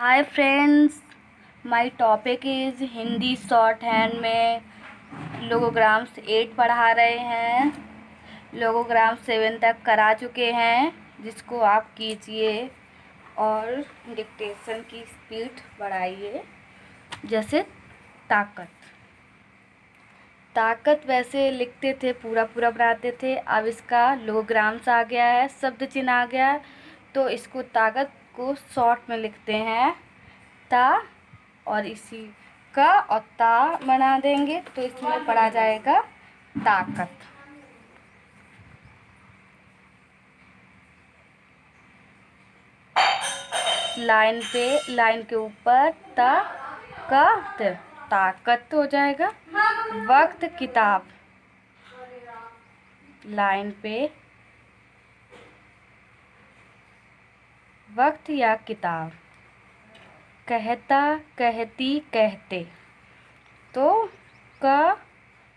Hi friends, my topic is Hindi short hand में लोगोग्राम्स 8 पढ़ा रहे हैं। लोगोग्राम 7 तक करा चुके हैं, जिसको आप कीजिए और डिक्टेशन की स्पीड बढ़ाइए। जैसे ताकत ताकत वैसे लिखते थे, पूरा पूरा बनाते थे। अब इसका लोगोग्राम्स आ गया है, शब्द चिन्ह आ गया है, तो इसको ताकत को शॉर्ट में लिखते हैं ता, और इसी का और ता बना देंगे तो इसमें पढ़ा जाएगा ताकत। लाइन के ऊपर ता का त, ताकत हो जाएगा। वक्त किताब, लाइन पे वक्त या किताब। कहता कहती कहते, तो का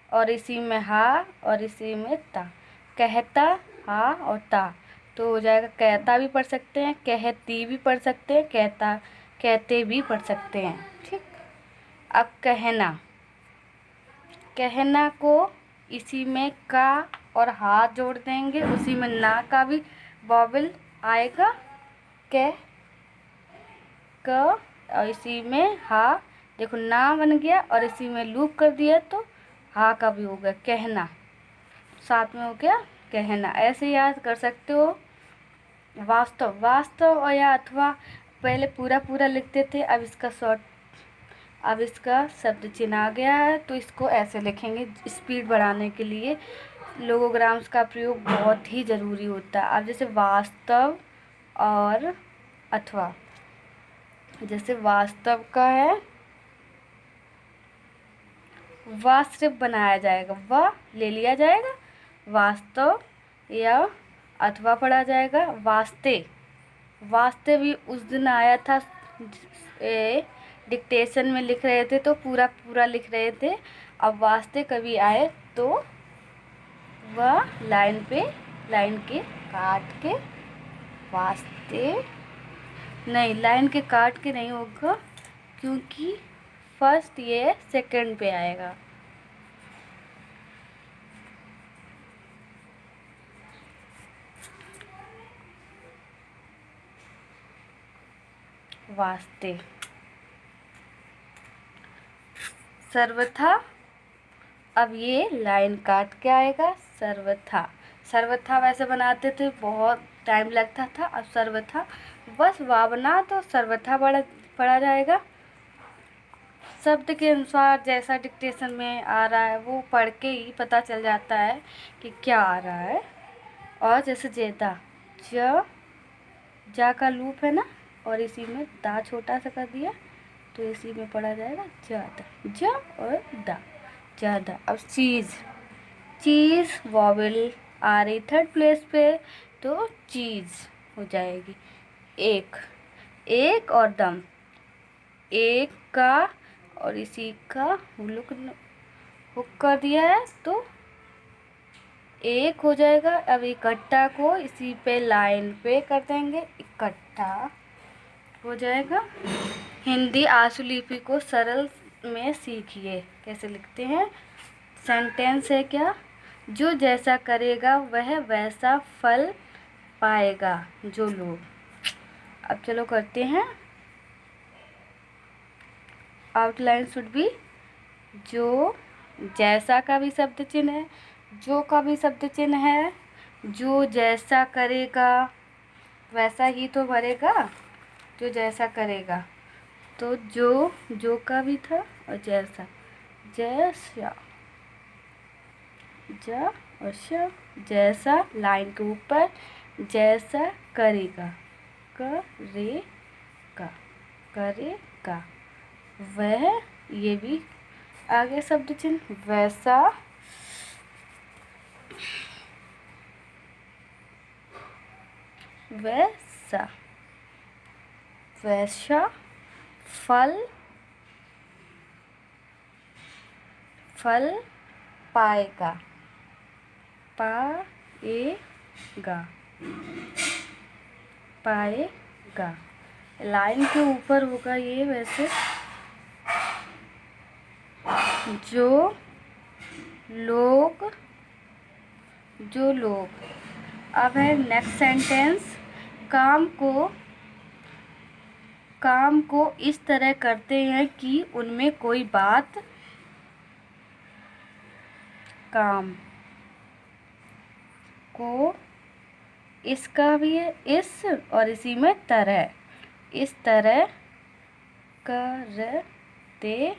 और इसी में हा और इसी में ता। कहता हा और ता, तो हो जाएगा कहता भी पढ़ सकते हैं, कहती भी पढ़ सकते हैं, कहता कहते भी पढ़ सकते हैं। ठीक। अब कहना, कहना को इसी में का और हा जोड़ देंगे, उसी में ना का भी वॉवेल आएगा, कह क, और इसी में हा। देखो ना बन गया और इसी में लूप कर दिया तो हा का भी हो गया कहना, साथ में हो गया कहना। ऐसे याद कर सकते हो। वास्तव, वास्तव और या अथवा पहले पूरा पूरा लिखते थे, अब इसका शॉर्ट, अब इसका शब्द चिन्ह आ गया है, तो इसको ऐसे लिखेंगे स्पीड बढ़ाने के लिए। लोगोग्राम्स का प्रयोग बहुत ही ज़रूरी होता है। अब जैसे वास्तव और अथवा, जैसे वास्तव का है, वा सिर्फ बनाया जाएगा, वा ले लिया जाएगा, वास्तव, या अथवा पढ़ा जाएगा वास्ते। वास्ते भी उस दिन आया था, डिक्टेशन में लिख रहे थे तो पूरा पूरा लिख रहे थे। अब वास्ते कभी आए तो वह लाइन पे, लाइन के काट के, वास्ते नहीं, लाइन के काट के नहीं होगा, क्योंकि फर्स्ट ये सेकंड पे आएगा। वास्ते। सर्वथा, अब ये लाइन काट के आएगा सर्वथा। सर्वथा वैसे बनाते थे, बहुत टाइम लगता था। अब सर्वथा बस वा बना तो सर्वथा पढ़ा जाएगा। शब्द के अनुसार जैसा डिक्टेशन में आ रहा है वो पढ़ के ही पता चल जाता है कि क्या आ रहा है। और जैसे जेदा, जा का लूप है ना, और इसी में दा छोटा सा कर दिया, तो इसी में पढ़ा जाएगा ज्यादा, ज और दा, ज़्यादा। अब चीज़, चीज़ वॉवेल आ रही थर्ड प्लेस पे, तो चीज़ हो जाएगी। एक, एक और दम, एक का और इसी का हुक कर दिया है तो एक हो जाएगा। अब इकट्ठा को इसी पे लाइन पे कर देंगे, इकट्ठा हो जाएगा। हिंदी आशुलिपि को सरल में सीखिए। कैसे लिखते हैं? सेंटेंस है क्या? जो जैसा करेगा वह वैसा फल पाएगा जो लोग। अब चलो करते हैं। आउटलाइन शुड बी, जो जैसा का भी शब्द चिन्ह है, जो का भी शब्द चिन्ह है। जो जैसा करेगा वैसा ही तो भरेगा, जो जैसा करेगा, तो जो का भी था और जैसा, जैसा, ज और श, जैसा लाइन के ऊपर, जैसा करेगा, करेगा, करेगा वह, ये भी आगे शब्द चिन्ह, वैसा, वैसा, वैसा फल, फल पाएगा, पाएगा, पाएगा लाइन के ऊपर होगा ये वैसे। जो लोग, जो लोग। अब है नेक्स्ट सेंटेंस, काम को इस तरह करते हैं कि उनमें कोई बात, काम को, इसका भी है इस और इसी में तरह, इस तरह करते,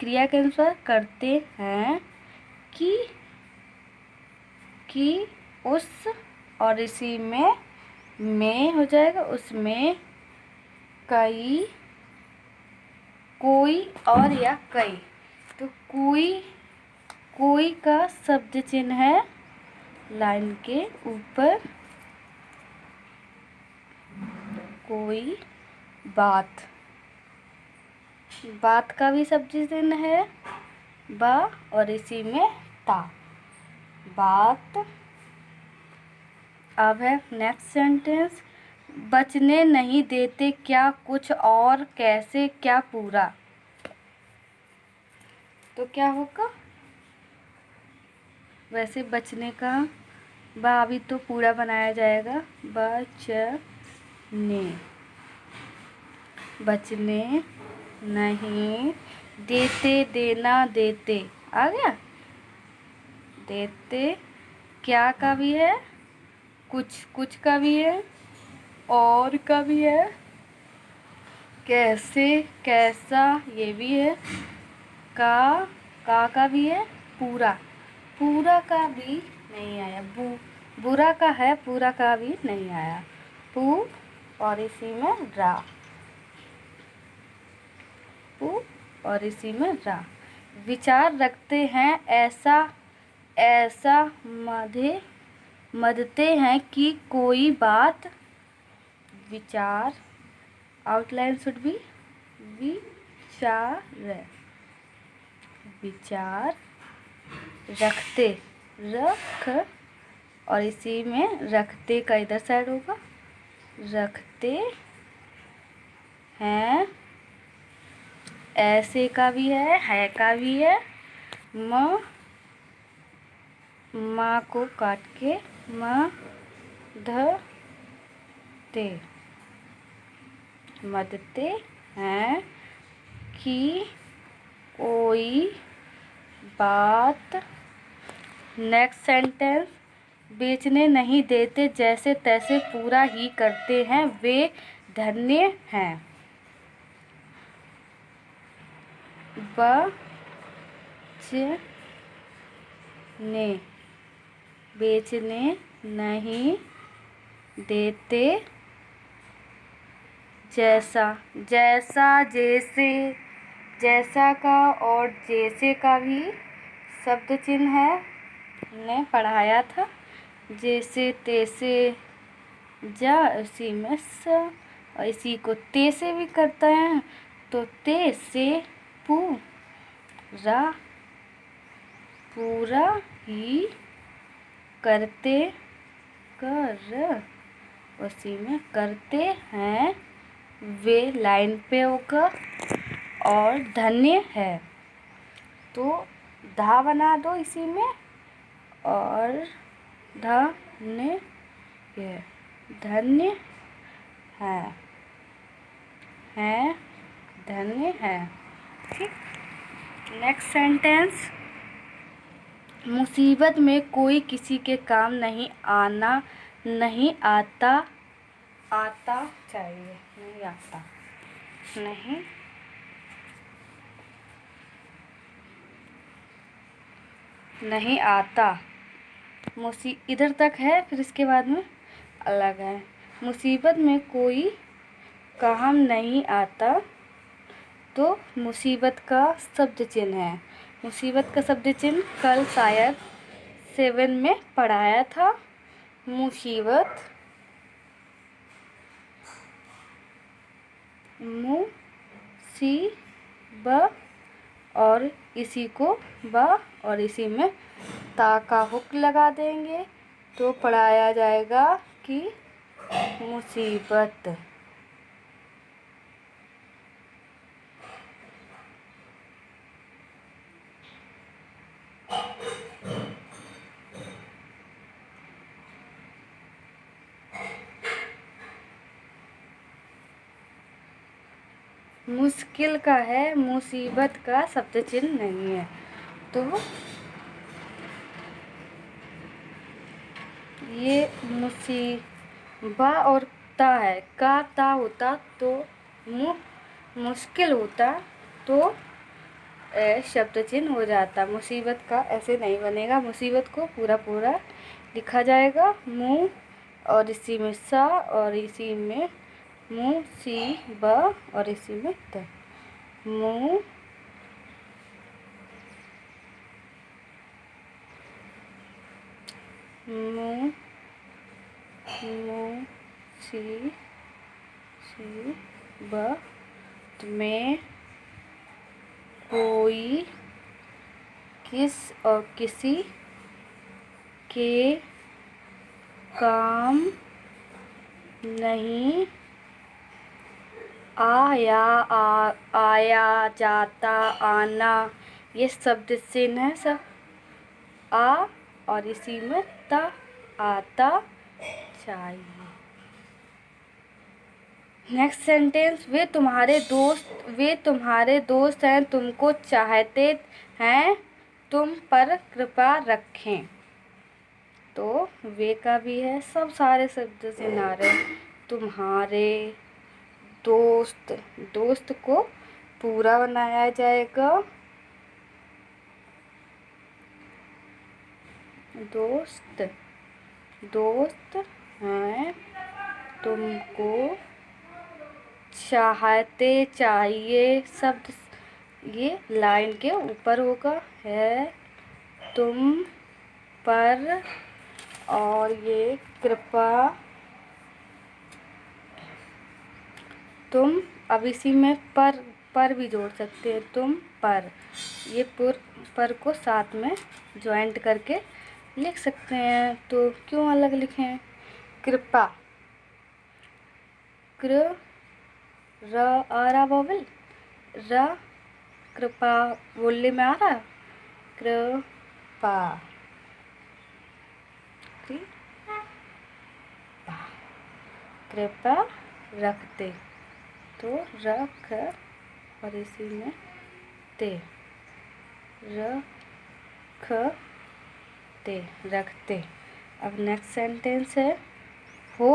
क्रिया के अनुसार करते हैं कि उस और इसी में हो जाएगा, उसमें कई, कोई और या कई। तो कोई का शब्द चिन्ह है लाइन के ऊपर, कोई, बात का भी शब्द चिन्ह है बा और इसी में ता, बात। अब है नेक्स्ट सेंटेंस, बचने नहीं देते क्या कुछ और कैसे क्या पूरा। तो क्या होगा, वैसे बचने का बा अभी तो पूरा बनाया जाएगा, बचने नहीं देते, देना, देते आ गया। देते क्या का भी है, कुछ का भी है, और का भी है, कैसे, कैसा ये भी है, का भी है, पूरा का भी नहीं आया, बुरा का है, पूरा का भी नहीं आया, पू और इसी में रा, पू और इसी में रा। विचार रखते हैं ऐसा मदते हैं कि कोई बात, विचार, आउटलाइन शुड बी विचार रखते, रख और इसी में रखते का इधर साइड होगा, रखते हैं, ऐसे का भी है का भी है, माँ को काट के मदते हैं कि कोई बात। नेक्स्ट सेंटेंस, बेचने नहीं देते जैसे तैसे पूरा ही करते हैं वे धन्य हैं, बेचने नहीं देते जैसा, जैसे, जैसा का और जैसे का भी शब्द चिन्ह है, हमने पढ़ाया था। जैसे तैसे जा, इसी में स और इसी को ते से भी करते हैं, तो ते से पूरा ही करते, उसी में करते हैं वे लाइन पे होगा और धन्य है, तो धा बना दो इसी में और धन्य है, धन्य है। ठीक। नेक्स्ट सेंटेंस, मुसीबत में कोई किसी के काम नहीं आता चाहिए, नहीं आता, इधर तक है, फिर इसके बाद में अलग है। मुसीबत में कोई काम नहीं आता, तो मुसीबत का शब्द चिन्ह है, मुसीबत का शब्द चिन्ह कल शायद 7 में पढ़ाया था। मुसीबत, और इसी को ब और इसी में ता का हुक लगा देंगे, तो पढ़ाया जाएगा कि मुसीबत, मुश्किल का है, मुसीबत का शब्द चिन्ह नहीं है। तो ये मुसीबा और ता है, का ता होता तो मुश्किल होता तो शब्द चिन्ह हो जाता। मुसीबत का ऐसे नहीं बनेगा, मुसीबत को पूरा पूरा लिखा जाएगा। मुँह और इसी में सा और इसी में मुसीबा और इसी में त। मुँह मुँह मुसीबत में कोई किस और किसी के काम नहीं आया जाता आना, ये शब्द चिन्ह है सब। आ और इसी में ता, आता चाहिए। नेक्स्ट सेंटेंस, वे तुम्हारे दोस्त हैं, तुमको चाहते हैं, तुम पर कृपा रखें। तो वे का भी है, सब सारे शब्द से नारे। तुम्हारे दोस्त, दोस्त को पूरा बनाया जाएगा। दोस्त हैं, तुमको चाहते चाहिए शब्द ये लाइन के ऊपर होगा, है तुम पर, और ये कृपा, तुम अब इसी में पर भी जोड़ सकते हैं, तुम पर, ये पर को साथ में ज्वाइंट करके लिख सकते हैं। तो क्यों अलग लिखें? कृपा, र आ रहा वोवेल, र कृपा बोलने में आ रहा, कृपा, कृपा रखते, तो रख और इसी में ते, रखते। अब नेक्स्ट सेंटेंस है, हो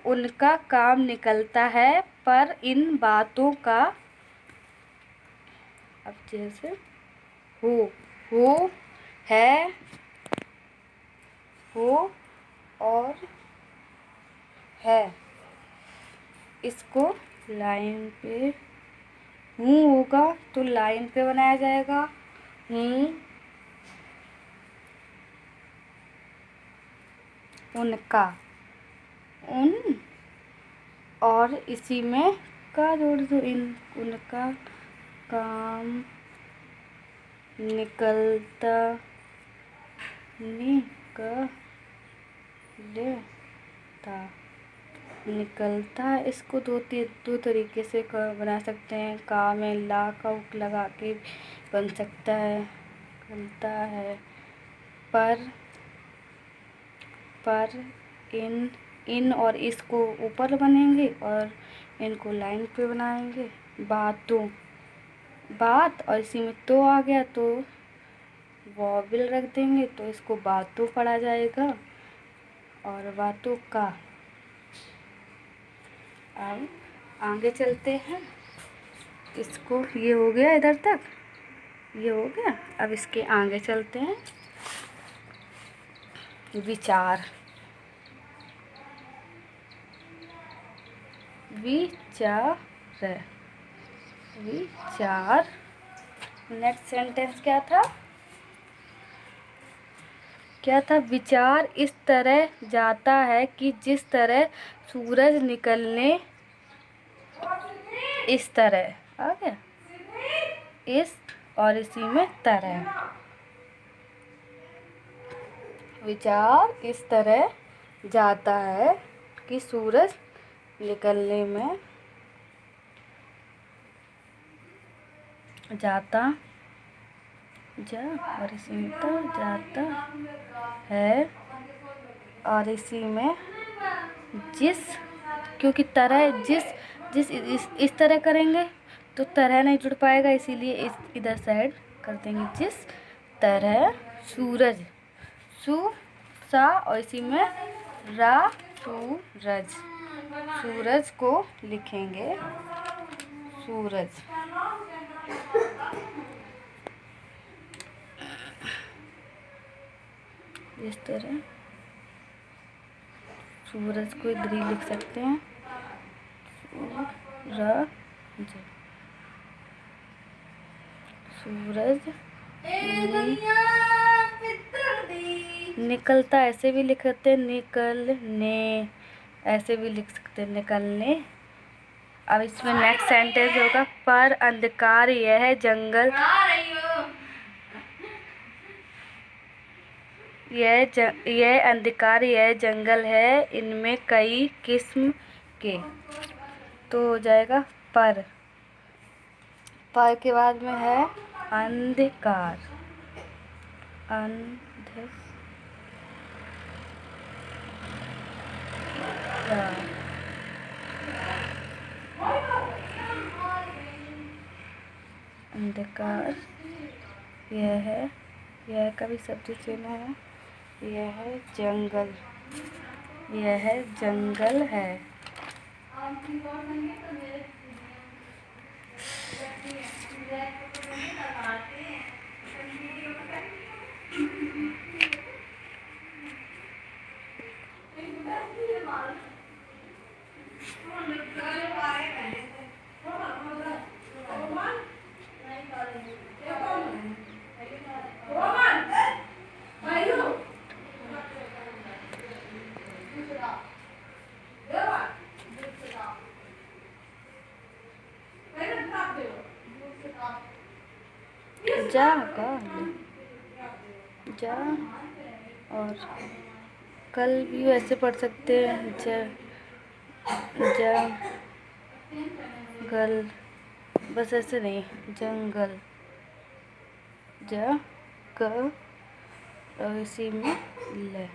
उनका काम निकलता है, पर इन बातों का, अब जैसे हो है, हो और है, इसको लाइन पे हूँ होगा तो लाइन पे बनाया जाएगा। हूँ उनका, उन और इसी में का जोड़ दो, इन उनका काम निकलता निकलता, इसको दो तरीके से बना सकते हैं। का में ला का उक लगा के बन सकता है, निकलता है। पर इन और इसको ऊपर बनेंगे और इनको लाइन पे बनाएंगे। बात और इसी में तो आ गया तो वॉवेल रख देंगे, तो इसको बातों पढ़ा जाएगा। और बातों का, अब आगे चलते हैं। इसको ये हो गया, इधर तक ये हो गया। अब इसके आगे चलते हैं। विचार, नेक्स्ट सेंटेंस क्या था? विचार इस तरह जाता है कि जिस तरह सूरज निकलने, इस तरह आ गया, इस और इसी में तरह। विचार इस तरह जाता है कि सूरज निकलने में जाता और इसी में तो जाता है, और इसी में जिस, क्योंकि तरह जिस इस तरह करेंगे तो तरह नहीं जुड़ पाएगा, इसीलिए इधर साइड कर देंगे। जिस तरह सूरज, सु सा और इसी में रा, सूरज, सूरज को लिखेंगे सूरज। इस तरह सूरज को इधर ही लिख सकते हैं, सूरज। निकलता ऐसे भी लिख सकते हैं, निकलने, ऐसे भी लिख सकते हैं, निकलने। अब इसमें नेक्स्ट सेंटेंस होगा, पर अंधकार यह जंगल, यह अंधकार यह जंगल है, इनमें कई किस्म के। तो हो जाएगा पर के बाद में है अंधकार, अंधकार यह का भी सब्जेक्ट लेना है, यह जंगल, यह जंगल है। जा और कल भी वैसे पढ़ सकते हैं, जंगल, बस ऐसे नहीं, जंगल, और इसी में ल,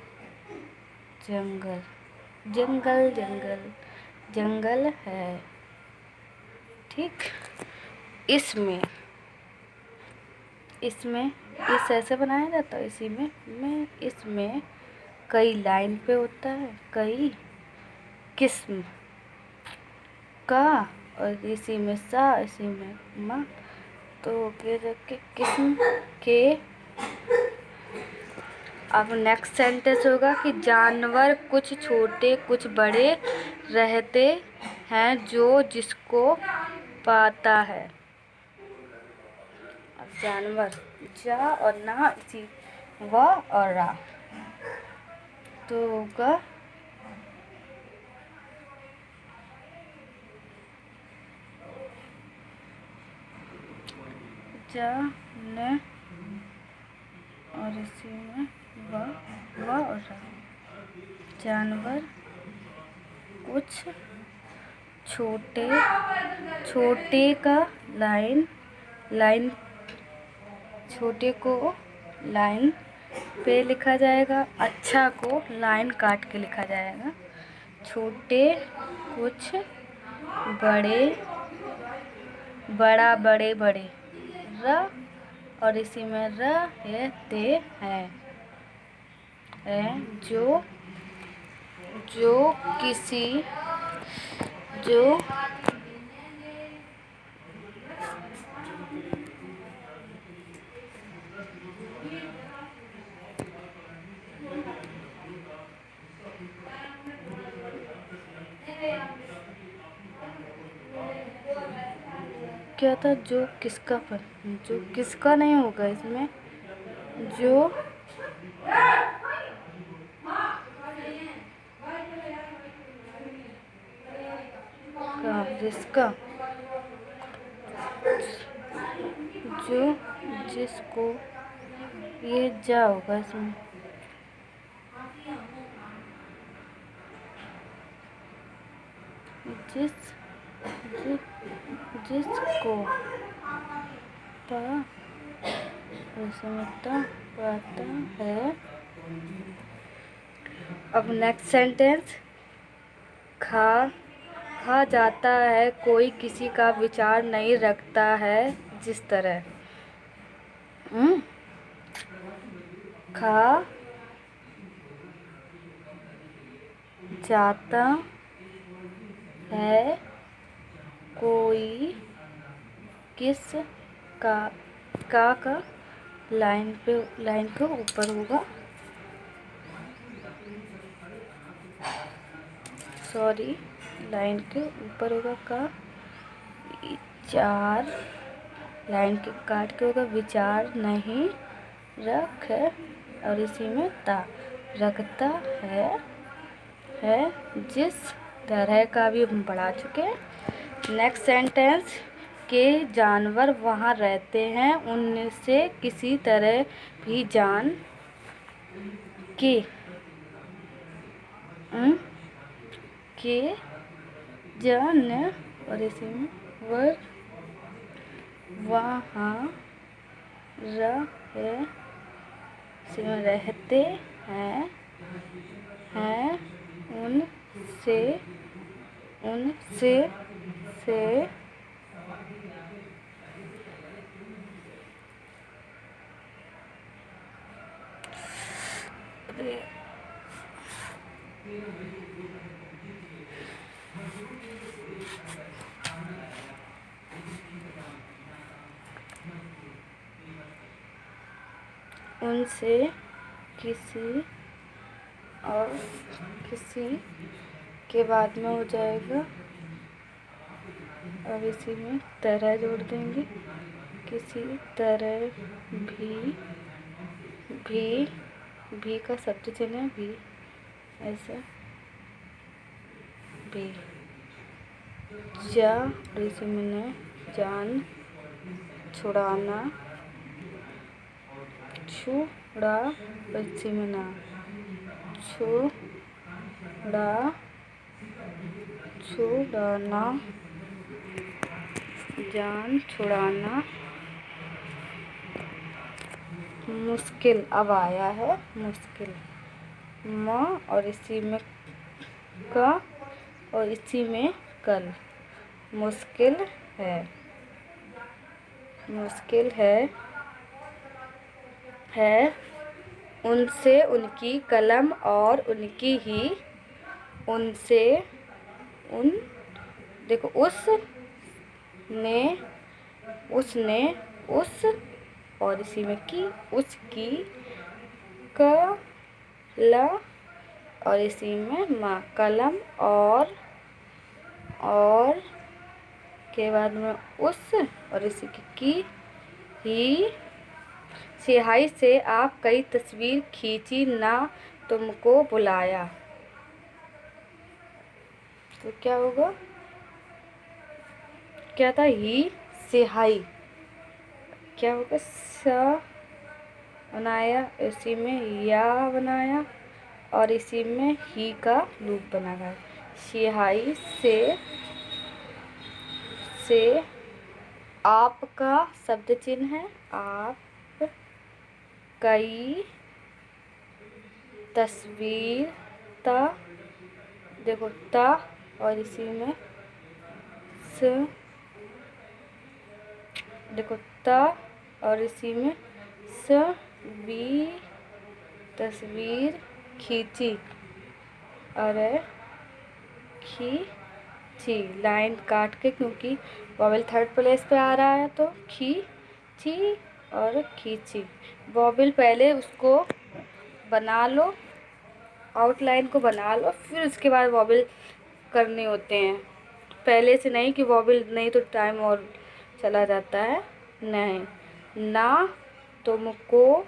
जंगल, जंगल, जंगल, जंगल है। ठीक, इसमें इस ऐसे बनाया जाता है, इसी में इसमें कई लाइन पे होता है, कई किस्म का, और इसी में सा, इसी में मा, तो किस्म के। अब नेक्स्ट सेंटेंस होगा कि जानवर कुछ छोटे कुछ बड़े रहते हैं, जो जिसको पाता है। अब जानवर, जा और ना, इसी व और रा, तो होगा जा न और इसी में व और रा। जानवर कुछ छोटे का लाइन छोटे को लाइन पे लिखा जाएगा, अच्छा को लाइन काट के लिखा जाएगा। छोटे कुछ बड़ा बड़े र और इसी में रहते हैं, जो क्या था, जो किसका नहीं होगा इसमें, जो जिसका, जो जिसको, ये जा होगा इसमें, जिसको पता है। अब नेक्स्ट सेंटेंस, कहा जाता है कोई किसी का विचार नहीं रखता है जिस तरह। हम्म, कहा जाता है कोई किस का का लाइन के ऊपर होगा, सॉरी, लाइन के ऊपर होगा का, विचार, लाइन के काट के होगा विचार नहीं रख, और इसी में ता, रखता है जिस तरह का भी हम पढ़ा चुके हैं। नेक्स्ट सेंटेंस, के जानवर वहाँ रहते हैं उनसे किसी तरह भी जान के, के जान, और इसी में वर वहाँ रहते हैं उनसे से उनसे किसी, और किसी के बाद में हो जाएगा, और इसी में तरह जोड़ देंगे, किसी तरह भी का शब्द चिन्ह है भी, ऐसा भी, जा, और इसी में न, जान, छुड़ाना, छुड़ा, इसी में ना, छुड़ाना, जान छुड़ाना, मुश्किल, अब आया है मुश्किल, माँ और इसी में का, और इसी में कल, मुश्किल है उनसे उनकी कलम और उनकी ही, उनसे उन, देखो उसने उस, और इसी में की, उसकी कला, और इसी में माँ, कलम और के बाद में उस, और इसी की ही स्याही से आप कई तस्वीर खींची ना तुमको बुलाया, तो क्या होगा, क्या था, ही स्याही, क्या होगा, स बनाया, इसी में या बनाया, और इसी में ही का लूप बनाया, स्याही से आपका शब्द चिन्ह है, आप कई तस्वीर, ता, देखो ता, और इसी में स, देखो ता, और इसी में तस्वीर खींची, और खींची, लाइन काट के, क्योंकि वॉवेल थर्ड प्लेस पे आ रहा है, तो खींची और खींची। वॉवेल पहले उसको बना लो, आउटलाइन को बना लो, फिर उसके बाद वॉवेल करने होते हैं, पहले से नहीं कि वॉवेल नहीं तो टाइम और चला जाता है, नहीं, ना तुमको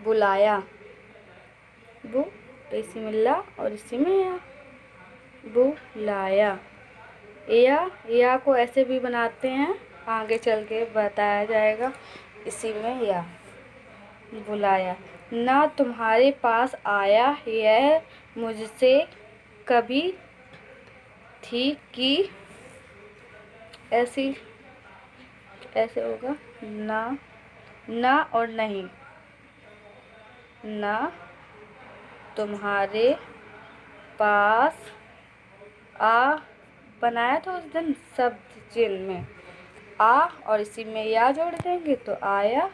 बुलाया, वो, तो इसी में ला, और इसी में या, बुलाया, या को ऐसे भी बनाते हैं, आगे चल के बताया जाएगा, इसी में या, बुलाया, ना तुम्हारे पास आया, यह मुझसे कभी थी कि, ऐसे होगा, ना और नहीं, ना तुम्हारे पास आ बनाया था उस दिन शब्द चिन्ह में आ, और इसी में या जोड़ देंगे तो आया।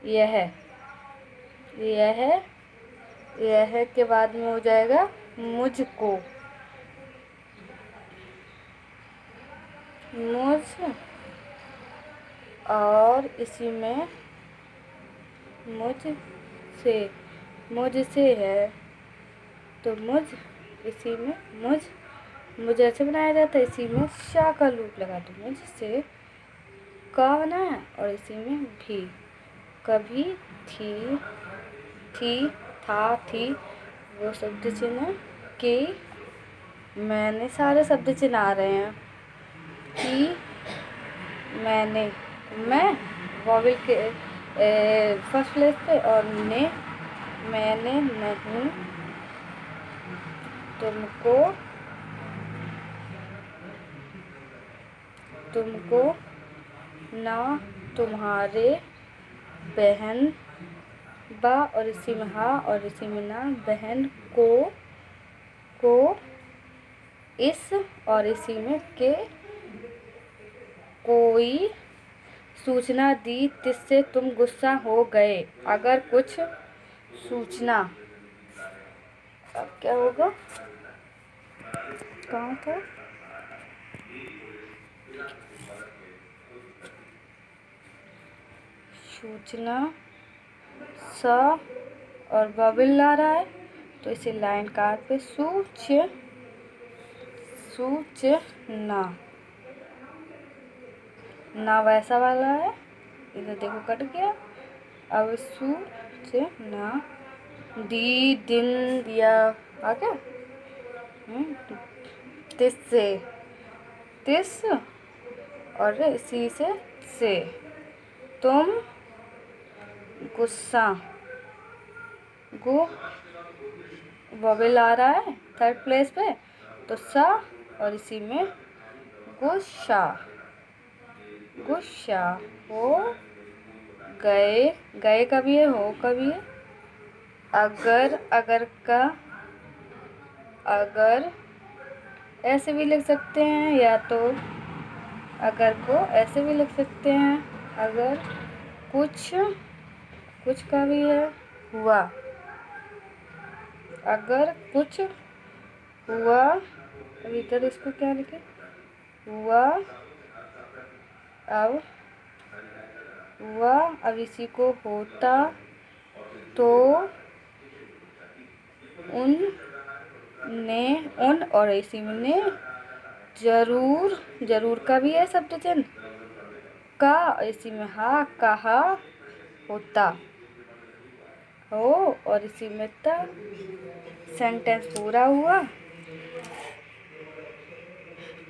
यह के बाद में हो जाएगा मुझको, मुझ, और इसी में मुझसे है तो मुझ, इसी में मुझे ऐसे बनाया जाता है, इसी में शा का लूप लगा दो, मुझसे का बनाया, और इसी में भी, कभी, थी, था, थी, वो शब्द चिन्ह कि, मैंने, सारे शब्द चिन्ह आ रहे हैं कि, मैंने, मैं वॉवेल के फर्स्ट प्लेस पे, और ने, मैंने नहीं तुमको ना तुम्हारे बहन बा, और इसी में हा, और इसी में ना, बहन को इस, और इसी में के कोई सूचना दी जिससे तुम गुस्सा हो गए। अगर कुछ सूचना, अब क्या होगा, कहाँ था, सूचना सा और बबल ला रहा है तो इसे लाइन काट पे सूचना, ना वैसा वाला है, इधर देखो कट गया। अब सूचना दी, दिन, दिया, आ गया। तिस और इसी से तुम गुस्सा, वॉवेल आ रहा है थर्ड प्लेस पे तो सा, और इसी में गुस्सा हो गए का भी है, हो का भी है। अगर ऐसे भी लिख सकते हैं, या तो अगर को ऐसे भी लिख सकते हैं। अगर कुछ का भी है, हुआ, अगर कुछ हुआ, अब इधर इसको क्या लिखे, हुआ, अब इसी को होता तो उन, और इसी में ने, जरूर का भी है शब्द चिन्ह का, इसी में हा, कहा होता हो, और इसी में ता, सेंटेंस पूरा हुआ।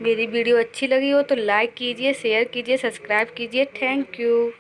मेरी वीडियो अच्छी लगी हो तो लाइक कीजिए, शेयर कीजिए, सब्सक्राइब कीजिए। Thank you.